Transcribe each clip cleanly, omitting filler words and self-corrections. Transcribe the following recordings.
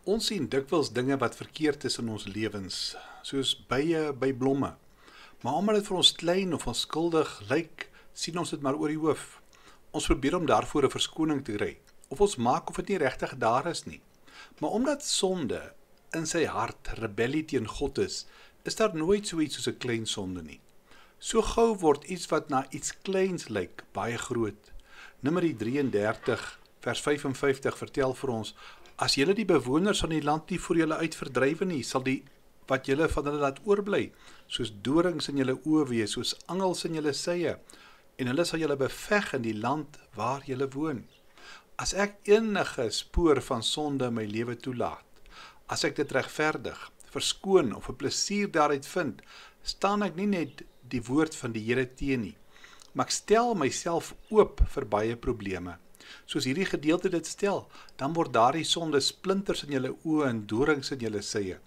Ons sien dikwels dinge wat verkeerd is in ons lewens, soos bye by blomme. Maar omdat dit vir ons klein of onskuldig lyk, sien ons dit maar oor die hoof. Ons probeer om daarvoor 'n verskoning te kry, of ons maak of dit nie regtig daar is nie. Maar omdat sonde in sy hart rebellie teen God is daar nooit so iets soos 'n klein sonde nie. So gou word iets wat na iets kleins lyk, baie groot. Numeri 33 vers 55 vertel vir ons: as julle die bewoners van die land nie voor julle uit verdrywe nie, sal die wat julle van hulle laat oorbly, soos dorings in julle oë wees, soos angels in julle sye, en hulle sal julle beveg in die land waar julle woon. As ek enige spoor van sonde in my lewe toelaat, as ek dit regverdig, verskoon of 'n plesier daaruit vind, staan ek nie net die woord van die Here teen nie, maar ek stel myself oop vir baie probleme. Soos hierdie gedeelte dit stel, dan word daardie sonde splinters in julle oë en dorings in julle sye.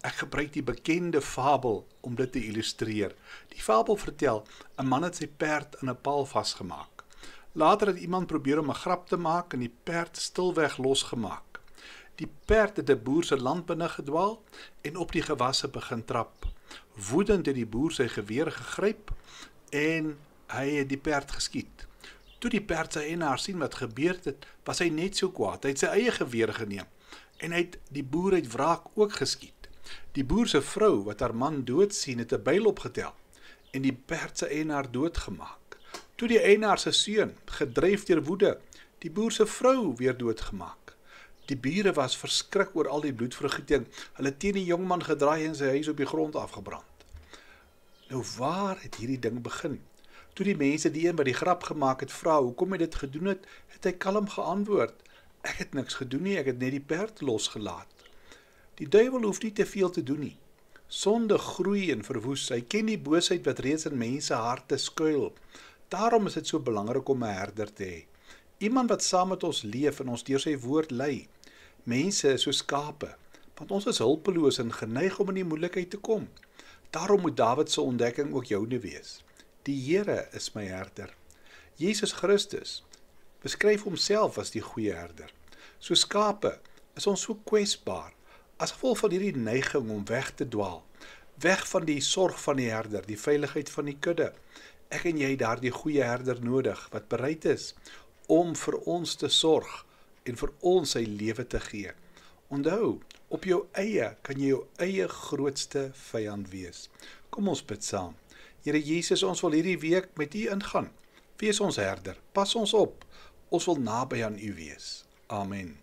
Ek gebruik die bekende fabel om dit te illustreer. Die fabel vertel, 'n man het sy perd aan 'n paal vasgemaak. Later het iemand probeer om 'n grap te maak en die perd stilweg losgemaak. Die perd het 'n boer se land binne gedwaal en op die gewasse begin trap. Woedend het die boer sy geweer gegryp en hy het die perd geskiet. Toe die perd sy eienaar sien wat gebeur het, was hy net so kwaad. Hy het sy eie geweer geneem en hy het die boer uit wraak ook geskiet. Die boer se vrou wat haar man dood sien, het 'n byl opgetel en die perd se eienaar doodgemaak. Toe die eienaar se seun, gedryf deur woede, die boer se vrou weer doodgemaak. Die bure was verskrik oor al die bloedvergieting. Hulle het teen die jongman gedraai en sy huis op die grond afgebrand. Nou waar het hierdie ding begin? Toe die mense die een wat die grap gemaak het vra hoekom hy dit gedoen het, het hy kalm geantwoord: ek het niks gedoen nie, ek het net die perd losgelaat. Die duiwel hoef nie te veel te doen nie. Sonde groei en verwoes. Hy ken die boosheid wat reeds in mense harte skuil. Daarom is dit so belangrik om 'n herder te hê. Iemand wat saam met ons leef en ons deur sy woord lei. Mense is so skape, want ons is hulpeloos en geneig om in die moeilikheid te kom. Daarom moet Dawid se ontdekking ook joune wees. Die Here is my herder. Jesus Christus beskryf homself as die goeie herder. So skape is ons so kwesbaar, as gevolg van hierdie neiging om weg te dwaal, weg van die sorg van die herder, die veiligheid van die kudde. Ek en jy daardie goeie herder nodig, wat bereid is om vir ons te sorg en vir ons sy lewe te gee. Onthou, op jou eie kan jy jou eie grootste vyand wees. Kom ons bid saam. Here Jesus, ons wil hierdie week met U ingaan. Wees ons herder, pas ons op, ons wil naby aan U wees. Amen.